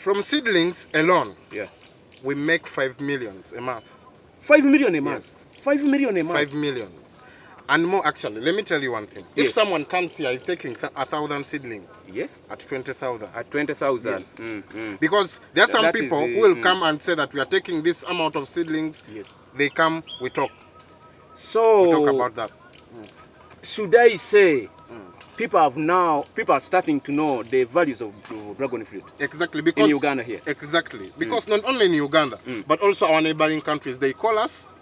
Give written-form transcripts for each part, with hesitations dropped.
From seedlings alone, Yeah. we make 5 millions a month. 5 million a month? Yes. 5 million a month? 5 millions. And more actually. Let me tell you one thing. If Yes. someone comes here, is taking 1,000 seedlings. Yes. At 20,000. At 20,000. Yes. Because there are some people who will come and say that we are taking this amount of seedlings. Yes. They come, we talk. So we talk about that. Should I say people are starting to know the values of dragon fruit? Exactly, because in Uganda here. Exactly, because not only in Uganda, but also our neighboring countries, they call us,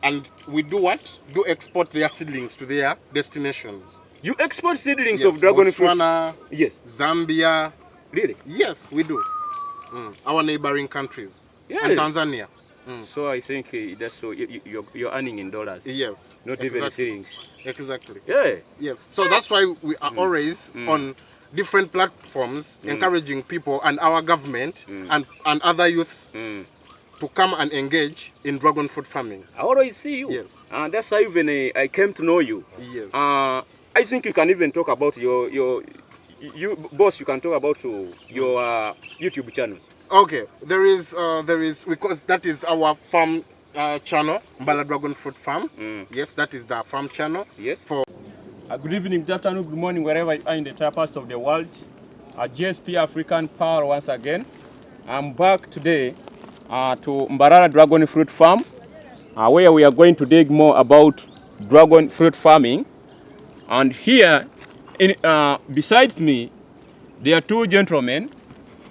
and we do what? Do export their seedlings to their destinations. You export seedlings Yes, of dragon Botswana, fruit? Yes. Zambia. Really? Yes, we do. Our neighboring countries. Yes. And Tanzania. So I think that's so you're earning in dollars. Yes. Not even seedlings. Exactly. Yeah. Yes. So that's why we are always on different platforms encouraging people and our government and other youths to come and engage in dragon fruit farming. I always see you. Yes. And that's how even I came to know you. Yes. I think you can even talk about you can talk about your YouTube channel. Okay, there is because that is our farm channel, Mbala Dragon Fruit Farm. Yes, that is the farm channel. Yes. For good evening, good afternoon, good morning, wherever you are in the entire parts of the world. GSP African Power once again. I'm back today to Mbarara Dragon Fruit Farm, where we are going to dig more about dragon fruit farming. And here, besides me, there are two gentlemen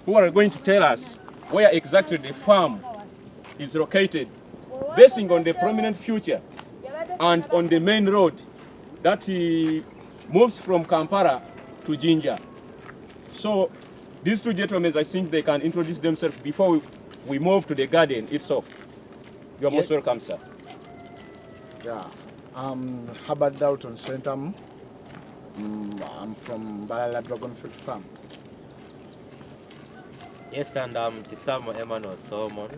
who are going to tell us where exactly the farm is located, basing on the prominent future and on the main road that moves from Kampala to Jinja. So these two gentlemen, I think they can introduce themselves before we move to the garden itself. You are most welcome, sir. Yeah, I'm Herbert Dalton Sentam. I'm from Balala Dragon Fruit Farm. Yes, and I'm Tisamo Emmanuel Solomon,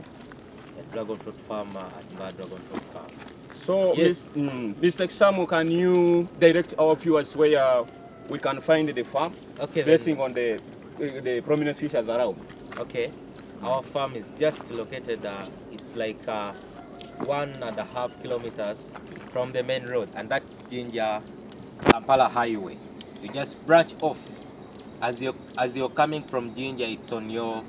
a dragon fruit farmer at Mbara Dragon Fruit Farm. So, yes. Mr. Samo, can you direct our viewers where we can find the farm? Okay. Basing on the prominent features around. Okay. Our farm is just located. It's like 1.5 kilometers from the main road, and that's Jinja Kampala Highway. You just branch off. As you're coming from Jinja, it's on your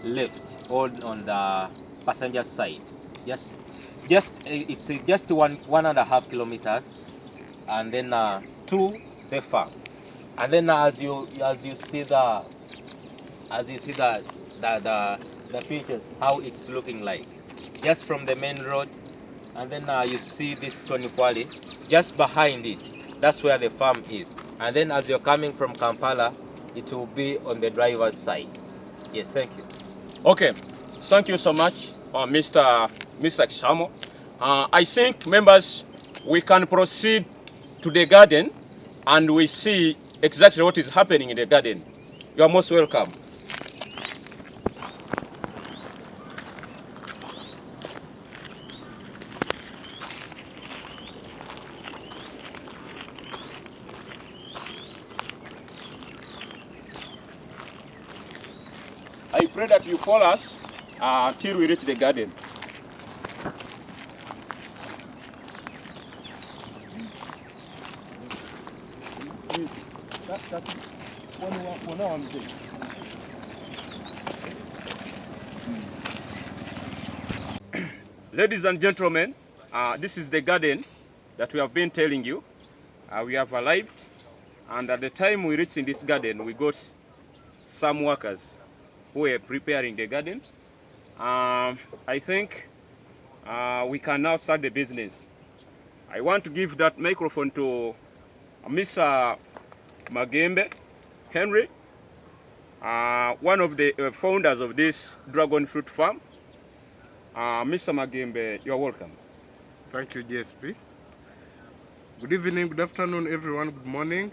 left or on the passenger side. It's just 1.5 kilometers, and then to the farm. And then as you see the features, how it's looking like, just from the main road, and then you see this stony quarry just behind it. That's where the farm is. And then as you're coming from Kampala, it will be on the driver's side. Yes, thank you. Okay, thank you so much, Mr. Samo. I think, members, we can proceed to the garden and we see exactly what is happening in the garden. You are most welcome. I pray that you follow us till we reach the garden. Ladies and gentlemen, this is the garden that we have been telling you. We have arrived, and at the time we reached in this garden, we got some workers who were preparing the garden. I think we can now start the business. I want to give that microphone to Mr. Magembe Henry, one of the founders of this dragon fruit farm. Mr. Magembe, you're welcome. Thank you, GSP. Good evening, good afternoon, everyone. Good morning.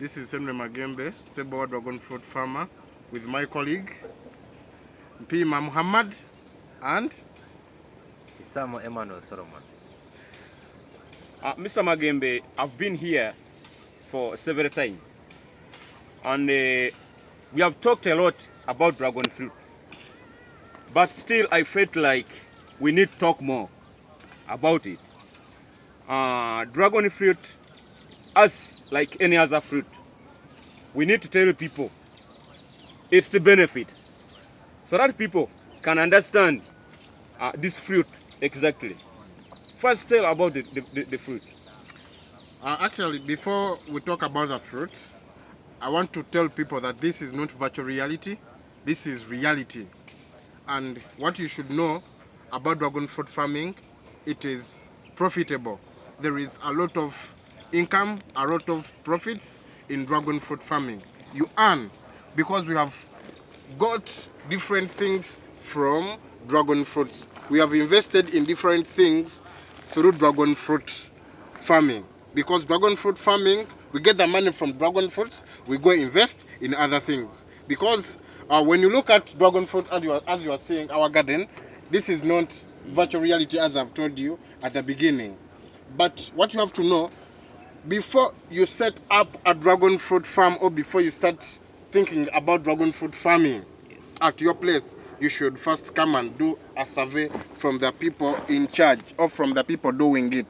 This is Henry Magembe, Seboa Dragon Fruit Farmer, with my colleague, Mpima Muhammad and Tisamo Emmanuel Solomon. Mr. Magembe, I've been here for several times, and we have talked a lot about dragon fruit. But still, I felt like we need to talk more about it. Dragon fruit, as like any other fruit, we need to tell people its the benefits so that people can understand this fruit exactly. First, tell about the fruit. Actually, before we talk about the fruit, I want to tell people that this is not virtual reality. This is reality. And what you should know about dragon fruit farming, it is profitable. There is a lot of income, a lot of profits in dragon fruit farming. You earn because we have got different things from dragon fruits. We have invested in different things through dragon fruit farming. Because dragon fruit farming, we get the money from dragon fruits, we go invest in other things. Because when you look at dragon fruit, as you are seeing our garden, this is not virtual reality as I've told you at the beginning. But what you have to know, before you set up a dragon fruit farm or before you start thinking about dragon fruit farming at your place, you should first come and do a survey from the people in charge or from the people doing it.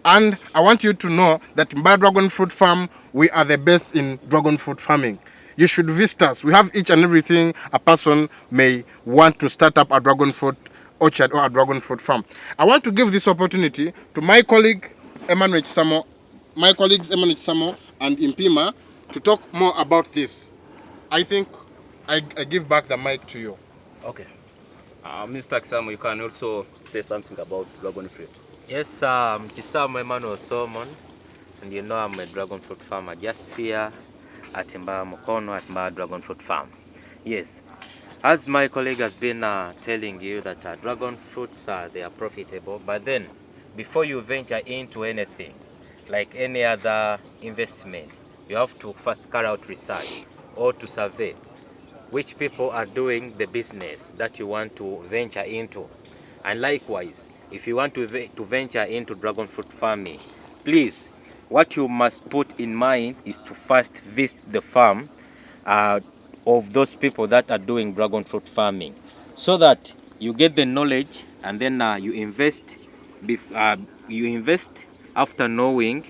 And I want you to know that in Mba Dragon Fruit Farm, we are the best in dragon fruit farming. You should visit us. We have each and everything a person may want to start up a dragon fruit orchard or a dragon fruit farm. I want to give this opportunity to my colleague Emmanuel Samo, my colleagues Emmanuel Samo and Impima to talk more about this. I think I give back the mic to you. Okay. Mr. Kisamo, you can also say something about dragon fruit. Yes, Kisamo Emmanuel Solomon, and you know I'm a dragon fruit farmer just here at Mba Mukono at Mba Dragon Fruit Farm. Yes, as my colleague has been telling you that dragon fruits they are profitable, but then before you venture into anything, like any other investment, you have to first carry out research or to survey which people are doing the business that you want to venture into. And likewise, if you want to venture into dragon fruit farming, please, what you must put in mind is to first visit the farm of those people that are doing dragon fruit farming, so that you get the knowledge and then you invest. You invest after knowing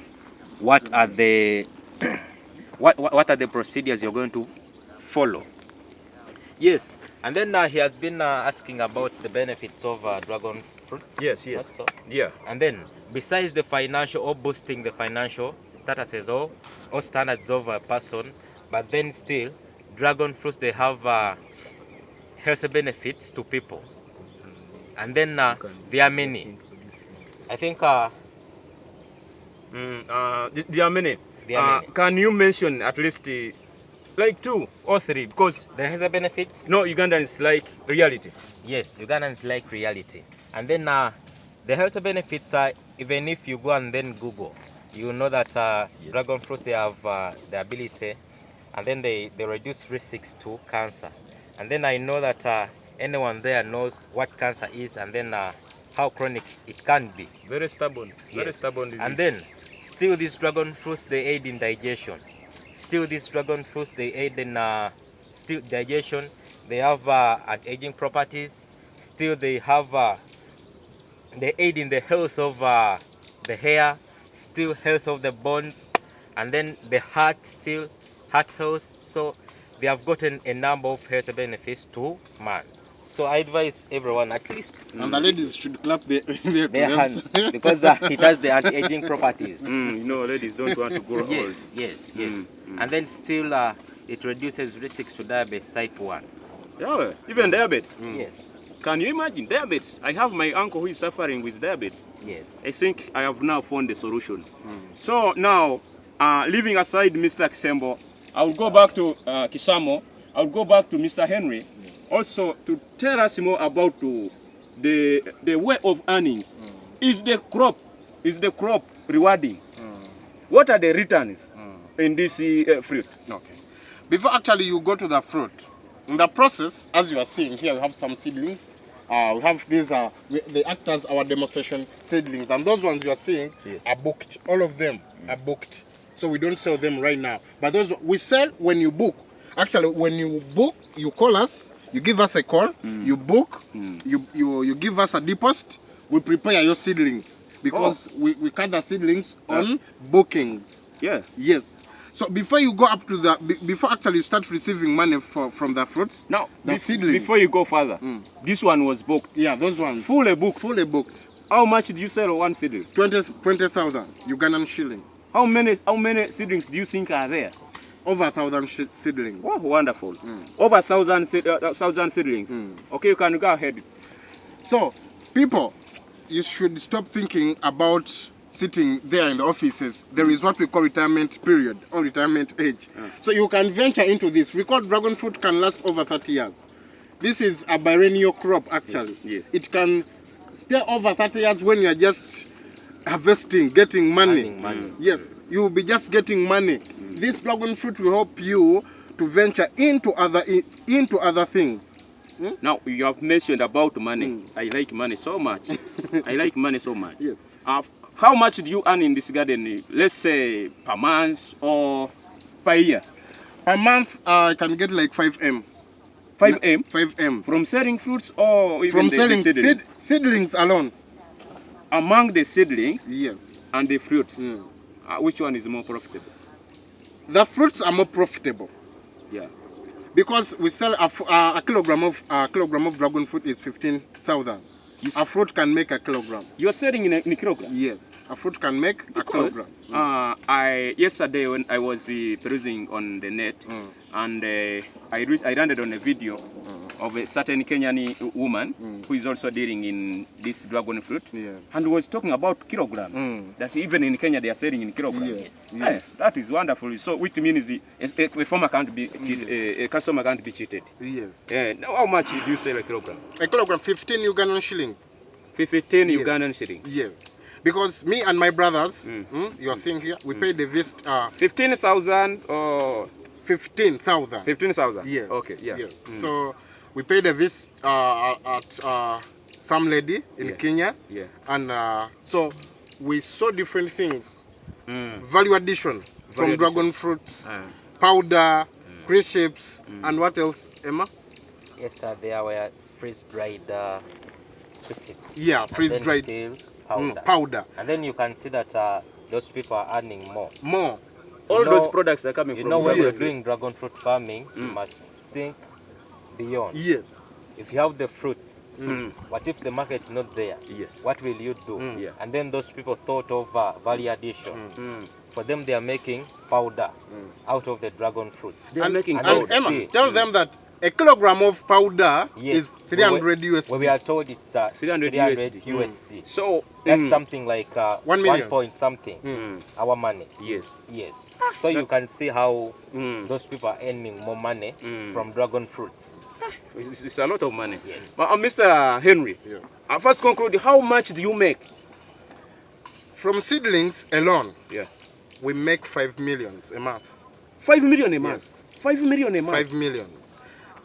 what are the what are the procedures you're going to follow. Yes, and then he has been asking about the benefits of dragon fruits. Yes. So. Yeah. And then, besides the financial or boosting the financial statuses or standards of a person, but then still, dragon fruits, they have health benefits to people. And then there are many. I think there are many. There are many. Can you mention at least like 2 or 3? Because The health benefits? no, Ugandan is like reality. Yes, Ugandans like reality. And then the health benefits are, even if you go and then Google, you know that dragon fruits, they have the ability, and then they reduce risks to cancer. And then I know that anyone there knows what cancer is, and then how chronic it can be. Very stubborn. Very Yes. stubborn disease. And then still these dragon fruits, they aid in digestion. Still these dragon fruits, they aid in still digestion. They have anti-aging properties. Still they have they aid in the health of the hair, still health of the bones, and then the heart, still heart health. So they have gotten a number of health benefits to man. So I advise everyone at least And the ladies should clap their hands because it has the anti-aging properties. you know, ladies don't want to grow old. Yes. And then still it reduces risks to diabetes type 1. Yeah, even diabetes. Yes. Can you imagine diabetes? I have my uncle who is suffering with diabetes. Yes. I think I have now found the solution. So now, leaving aside Mr. Kisembo, I will go back to Kisamo. I will go back to Mr. Henry, also to tell us more about the way of earnings. Is the crop rewarding? What are the returns in this fruit? Okay. Before actually you go to the fruit, in the process, as you are seeing here, we have some seedlings. We have these, they act as our demonstration seedlings. And those ones you are seeing are booked. All of them are booked. So we don't sell them right now. But those we sell when you book. Actually, when you book, you call us, you give us a call, you book, you give us a deposit, we prepare your seedlings because we cut the seedlings on bookings. Yeah. Yes. So before you go up to the, before actually you start receiving money from the fruits, Now, the seedling. before you go further, this one was booked. Yeah, those ones. Fully booked. Fully booked. How much did you sell one seedling? 20,000 Ugandan shilling. How many seedlings do you think are there? Over 1,000 seedlings. Oh, wonderful. Over 1,000 seedlings. Okay, you can go ahead. So, people, you should stop thinking about sitting there in the offices. There is what we call retirement period or retirement age. So you can venture into this. We call dragon fruit can last over 30 years. This is a biennial crop actually. Yes. It can stay over 30 years when you are just harvesting, getting money. Yes, you will be just getting money. This dragon fruit will help you to venture into other things. Now, you have mentioned about money. I like money so much. I like money so much. Yes. How much do you earn in this garden? Let's say per month or per year? Per month, I can get like 5M. 5M? 5M. From selling fruits or even From the selling seedlings? seedlings alone. Among the seedlings Yes. and the fruits, which one is more profitable? The fruits are more profitable. Yeah. Because we sell a kilogram of dragon fruit is 15,000. A fruit can make a kilogram. You're selling in a kilogram? Yes, a fruit can make a kilogram. Yesterday when I was perusing on the net, and I landed on a video of a certain Kenyan woman who is also dealing in this dragon fruit, and was talking about kilograms. That even in Kenya they are selling in kilograms. Yes. That is wonderful. So which means a farmer can't be a customer can't be cheated. Yes. Now how much do you sell a kilogram? A kilogram, 15 Ugandan shilling. 15 Ugandan shillings. Yes. Because me and my brothers, you are seeing here, we paid the visit. 15,000 or 15,000. 15,000. Yes. Okay. Yeah. Yes. So we paid a visit at some lady in Kenya. Yeah. And so we saw different things. Value addition from dragon fruits, powder, crisps, and what else, Emma? Yes, sir. There were freeze-dried crisps. Yeah, freeze-dried powder. And then you can see that those people are earning more. More. All those products are coming from. You know, when we're doing dragon fruit farming, you must think beyond. Yes. If you have the fruits, what if the market is not there? Yes. What will you do? Yeah. And then those people thought of value addition. For them, they are making powder out of the dragon fruits. They are making and Emma, tell them that a kilogram of powder is 300 USD. Well, we are told it's 300 USD. So that's something like 1 million. 1 point something our money. Yes. Yes. So you can see how those people are earning more money from dragon fruits. It's a lot of money. Yes. But Mr. Henry, first conclude, how much do you make? From seedlings alone, we make 5 million a month. 5 million a month? Yes. 5 million a month? 5 million.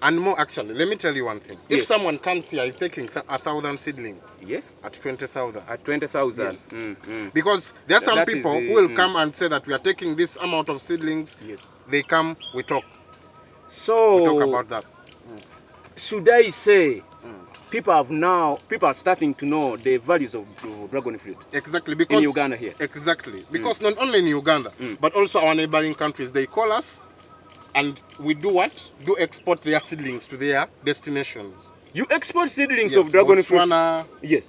And more actually, let me tell you one thing. If someone comes here, is taking 1,000 seedlings. Yes. At 20,000. At 20,000. Yes. Because there are some people who will come and say that we are taking this amount of seedlings. Yes. They come, we talk. So we talk about that. Should I say people are starting to know the values of dragon fruit? Exactly, because in Uganda here. Exactly. Because not only in Uganda, but also our neighboring countries, they call us. And we do what? Do export their seedlings to their destinations. You export seedlings of dragon fruit? Botswana,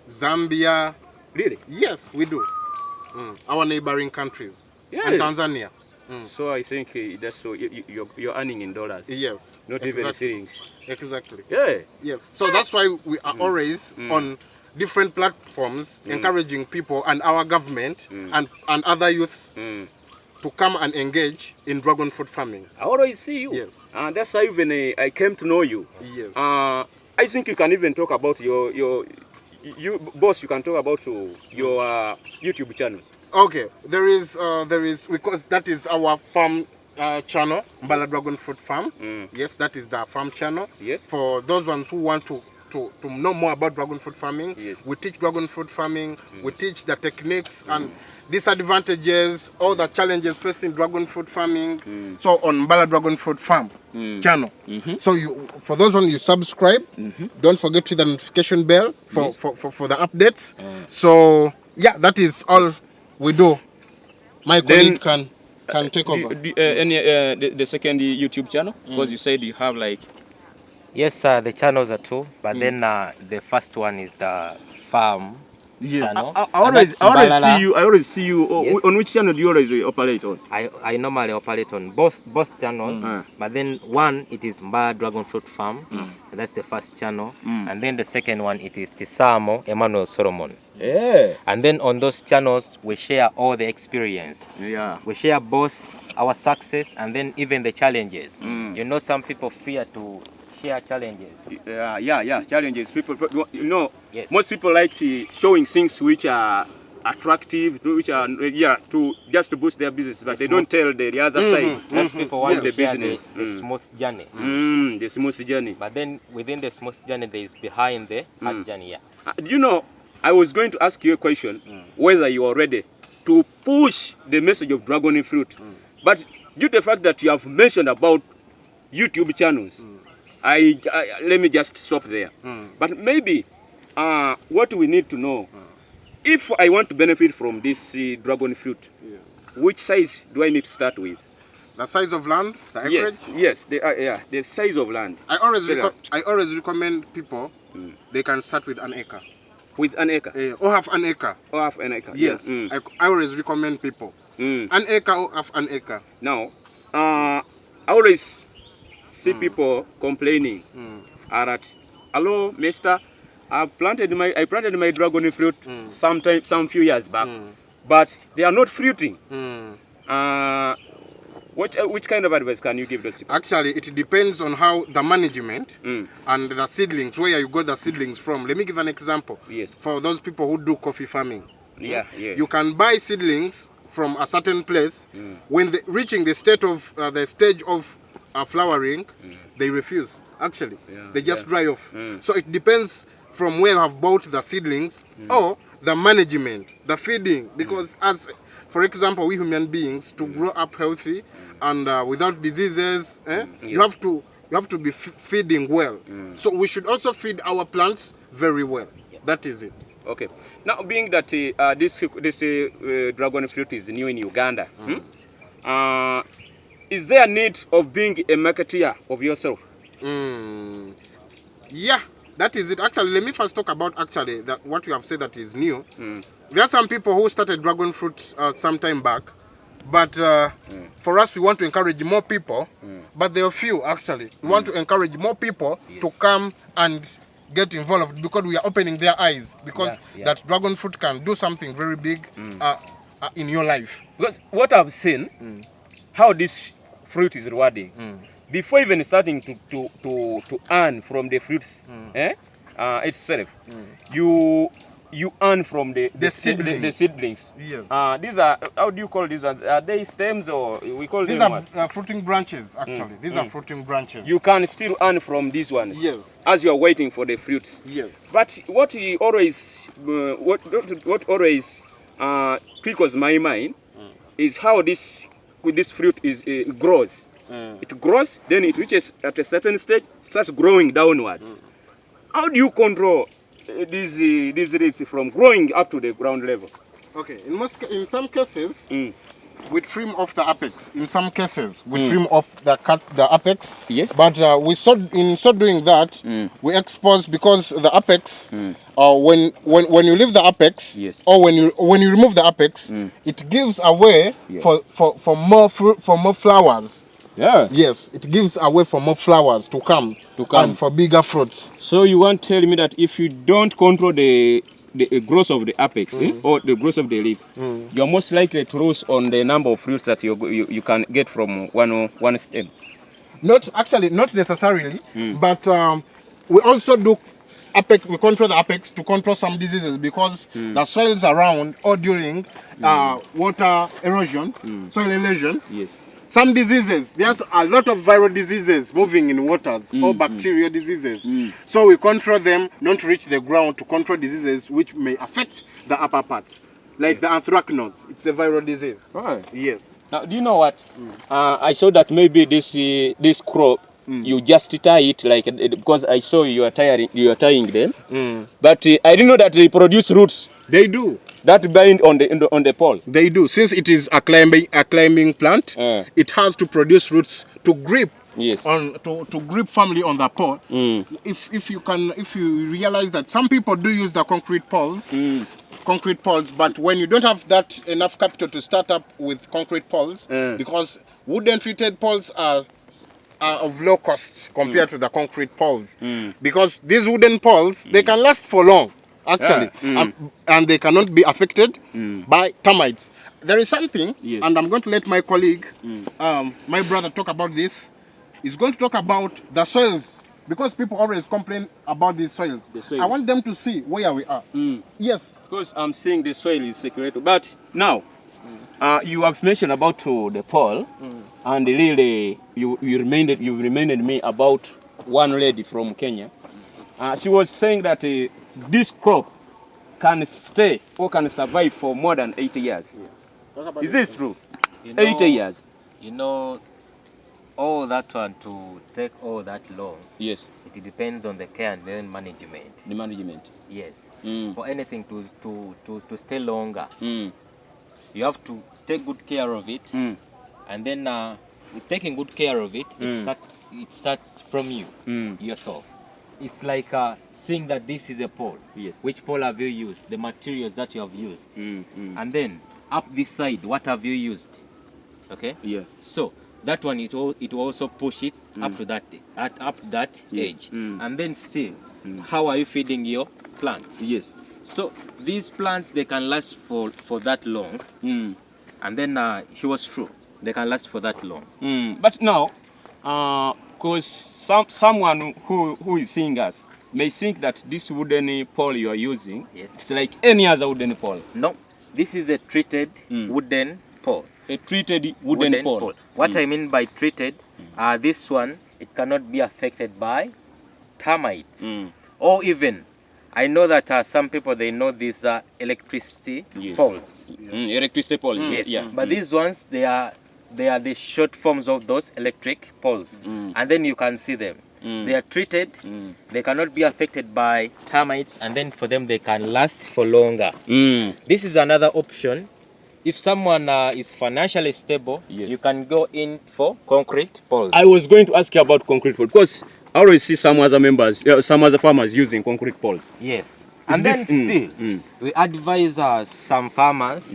Zambia. Really? Yes, we do. Our neighboring countries. And Tanzania. So I think that's so you're earning in dollars. Yes. Not even seedlings. Exactly. Yeah. Yes. So that's why we are always on different platforms encouraging people and our government and other youths to come and engage in dragon fruit farming. I always see you. Yes. And that's how even I came to know you. Yes. I think you can even talk about you boss. You can talk about your YouTube channels. Okay. There is because that is our farm channel, Mbala Dragon Fruit Farm. Yes, that is the farm channel. Yes. For those ones who want to to know more about dragon fruit farming. Yes. We teach dragon fruit farming. We teach the techniques and disadvantages, all the challenges facing dragon fruit farming. So on Mbala Dragon Fruit Farm channel. So for those on you subscribe, don't forget to hit the notification bell for the updates. So yeah, that is all we do. My colleague can take over. The second YouTube channel, because you said you have like. Yes, the channels are two, but then the first one is the farm channel. I always see you. Yes. On which channel do you always operate on? I normally operate on both channels, but then one it is Mbala Dragon Fruit Farm, and that's the first channel, and then the second one it is Tisamo Emmanuel Solomon. Yeah. And then on those channels we share all the experience. Yeah. We share both our success and then even the challenges. You know, some people fear to share challenges. Yeah, challenges. People, you know, Yes. most people like showing things which are attractive, which are to just to boost their business, but they don't tell the other side. Most people want the to share business. the smooth journey. The smooth journey. But then within the smooth journey, there is behind the hard journey. Yeah. You know, I was going to ask you a question, whether you are ready to push the message of dragon fruit. But due to the fact that you have mentioned about YouTube channels, I let me just stop there. But maybe what we need to know, if I want to benefit from this dragon fruit, which size do I need to start with? The size of land, the acreage. Yes, the size of land. I always recommend people they can start with an acre. With an acre? Or half an acre. Or half an acre. Yes, I always recommend people an acre or half an acre. Now, I always see people complaining that, hello, mister, I planted my dragon fruit some few years back, but they are not fruiting. Which kind of advice can you give those people? Actually, it depends on how the management and the seedlings, where you got the seedlings from. Let me give an example. Yes. For those people who do coffee farming. Yeah. You can buy seedlings from a certain place. When reaching the stage of flowering, they refuse. Actually, they just dry off. So it depends from where you have bought the seedlings or the management, the feeding. Because as, for example, we human beings, to grow up healthy and without diseases, you have to be feeding well. So we should also feed our plants very well. That is it. Okay. Now, being that this dragon fruit is new in Uganda, is there a need of being a marketeer of yourself? Yeah, that is it. Actually, let me first talk about what you have said that is new. There are some people who started dragon fruit some time back, but for us, we want to encourage more people. But there are few actually. We want to encourage more people to come and get involved because we are opening their eyes because that dragon fruit can do something very big in your life. Because what I've seen, how this fruit is rewarding. Before even starting to earn from the fruits itself, you earn from the seedlings. The seedlings. Yes. These are, how do you call these ones? Are they stems or we call these them are fruiting branches actually. These are fruiting branches. You can still earn from these ones. Yes. As you are waiting for the fruits. Yes. But what always trickles my mind is how this fruit grows. It grows, then it reaches at a certain stage, starts growing downwards. How do you control these leaves from growing up to the ground level? Okay, in some cases, we trim off the apex. In some cases, we trim off the apex. Yes. But in so doing that, we expose, because the apex, when you leave the apex, or when you remove the apex, it gives a way for more fruit, for more flowers. Yeah. Yes, it gives a way for more flowers to come and for bigger fruits. So you want to tell me that if you don't control the growth of the apex or the growth of the leaf, you're most likely to lose on the number of fruits that you can get from one stem? Not necessarily, but we also do apex. We control the apex to control some diseases because the soils around or during water erosion, soil erosion. Yes. some diseases, there's a lot of viral diseases moving in waters or bacterial diseases. So we control them not to reach the ground, to control diseases which may affect the upper parts. Like the anthracnose, it's a viral disease. Right. Yes. Now, do you know what? I saw that maybe this crop, you just tie it like because I saw you are tying them. But I didn't know that they produce roots They do. that bind on the pole. They do. Since it is a climbing plant, it has to produce roots to grip Yes. on to grip firmly on the pole. If you realize that some people do use the concrete poles, but when you don't have that enough capital to start up with concrete poles, because wooden treated poles are of low cost compared to the concrete poles, because these wooden poles, they can last for long actually, and they cannot be affected by termites. There is something, and I'm going to let my colleague, my brother, talk about this. He's going to talk about the soils, because people always complain about these soils. I want them to see where we are. Yes. Because I'm seeing the soil is circulated. But now, you have mentioned about the pole, and really you reminded me about one lady from Kenya. She was saying that this crop can stay or can survive for more than 80 years. Yes. Is this true? You know, 80 years. You know, all that one to take all that long. Yes. It depends on the care and then management. The management. Yes. For anything to stay longer, you have to take good care of it, and then with taking good care of it, it starts from you yourself. It's like seeing that this is a pole. Yes. Which pole have you used? The materials that you have used, and then up this side, what have you used? Okay. Yeah. So that one, it will also push it up to that edge, and then still, how are you feeding your plants? Yes. So these plants, they can last for that long, and then he was true, they can last for that long. But now, because someone who is seeing us may think that this wooden pole you are using, it's like any other wooden pole. No, this is a treated wooden pole. A treated wooden pole. What I mean by treated, this one, it cannot be affected by termites, or even, I know that some people, they know these electricity poles. Electricity pole. Yes. Yeah. But these ones, they are the short forms of those electric poles, and then you can see them. They are treated. They cannot be affected by termites, and then for them, they can last for longer. This is another option. If someone is financially stable, you can go in for concrete poles. I was going to ask you about concrete pole, because I always see some other farmers using concrete poles. Yes. And then still, we advise some farmers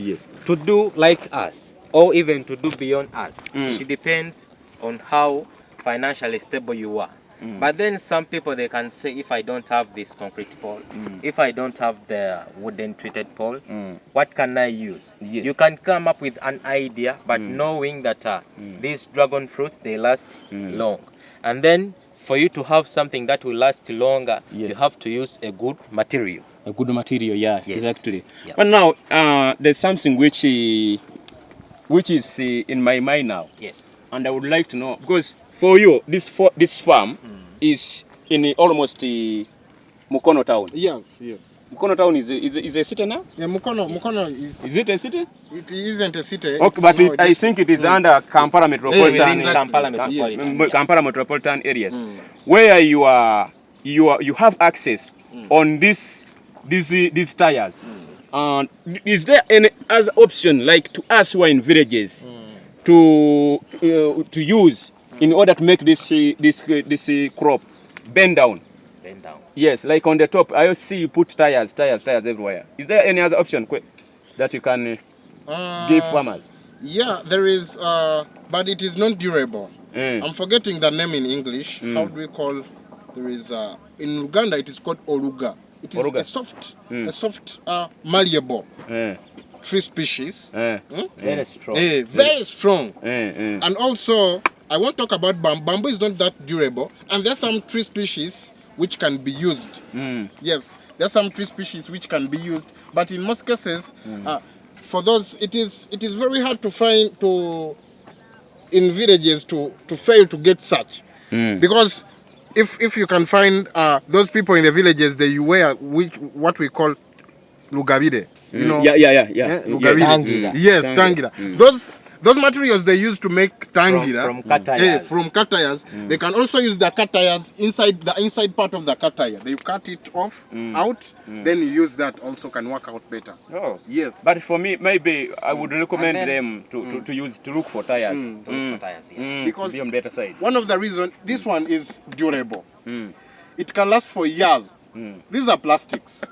to do like us, or even to do beyond us. It depends on how financially stable you are. But then some people, they can say, if I don't have this concrete pole, if I don't have the wooden treated pole, what can I use? You can come up with an idea, but knowing that these dragon fruits, they last long. And then for you to have something that will last longer, you have to use a good material. A good material, yeah, exactly. Yep. But now, there's something which is in my mind now. Yes. And I would like to know, because for you, this farm is in almost Mukono town. Yes. Mukono town is a city now? Yeah, Mukono is. Is it a city? It isn't a city. Okay, but I think it is under Kampala metropolitan. Kampala metropolitan areas, where you have access on these tires. Is there any other option, like to us who are in villages, to use in order to make this crop bend down? Bend down. Yes, like on the top, I see you put tires everywhere. Is there any other option that you can give farmers? Yeah, there is, but it is not durable. I'm forgetting the name in English. How do we call? There is in Uganda, it is called oruga. It is a soft, malleable tree species. Very strong. Very strong. And also, I won't talk about bamboo. Bamboo is not that durable, and there are some tree species which can be used. Yes, there are some tree species which can be used, but in most cases, for those, it is very hard to find in villages to fail to get such. Because if you can find those people in the villages, they wear what we call lugabire. You know, lugabire. Tangira. Yes, tangira. Those materials they use to make tangira From katayas. from katayas. They can also use the katayas inside the inside part of the kataya. They cut it off out, then you use that. Also can work out better. Oh. Yes. But for me, maybe I would recommend then- them to look for tires. To look for tires, yeah. Because to be on better side. one of the reasons this one is durable. It can last for years. These are plastics.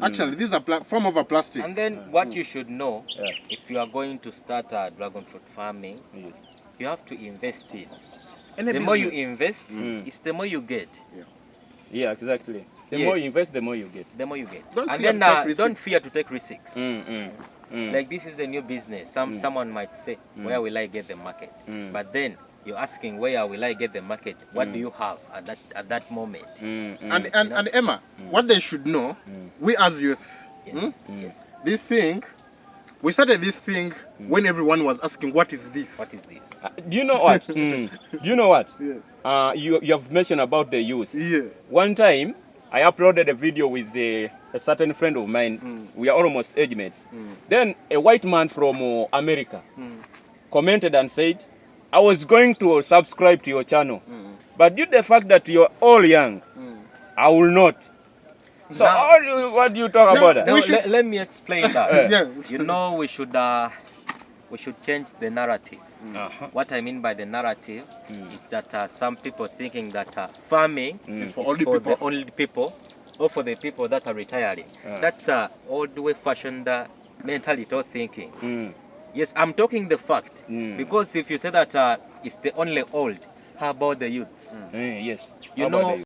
Actually, these are form of a plastic. And then what you should know, if you are going to start dragon fruit farming, you have to invest in. The more you invest, it's the more you get. Yeah, exactly. The Yes. more you invest, the more you get. The more you get. Don't And fear then to take don't risks. fear to take risks. Mm. Like this is a new business. Someone might say, where will I get the market? But then you're asking, where will I get the market? What do you have at that moment? And Emma, what they should know, we as youth, Yes. this thing, we started this thing when everyone was asking, what is this? What is this? Do you know what? Do you know what? Yeah. You have mentioned about the youth. Yeah. One time, I uploaded a video with a certain friend of mine. We are almost age mates. Then a white man from America commented and said, I was going to subscribe to your channel, but due to the fact that you're all young, I will not. So Now- what do you talk about that? No, We should- let me explain that. Yeah. You know, we should change the narrative. What I mean by the narrative is that some people thinking that farming is for for only people. the only people or for the people that are retiring. That's old way fashioned mentality or thinking. Yes, I'm talking the fact because if you say that it's the only old, how about the youths? Yes. You How about know, the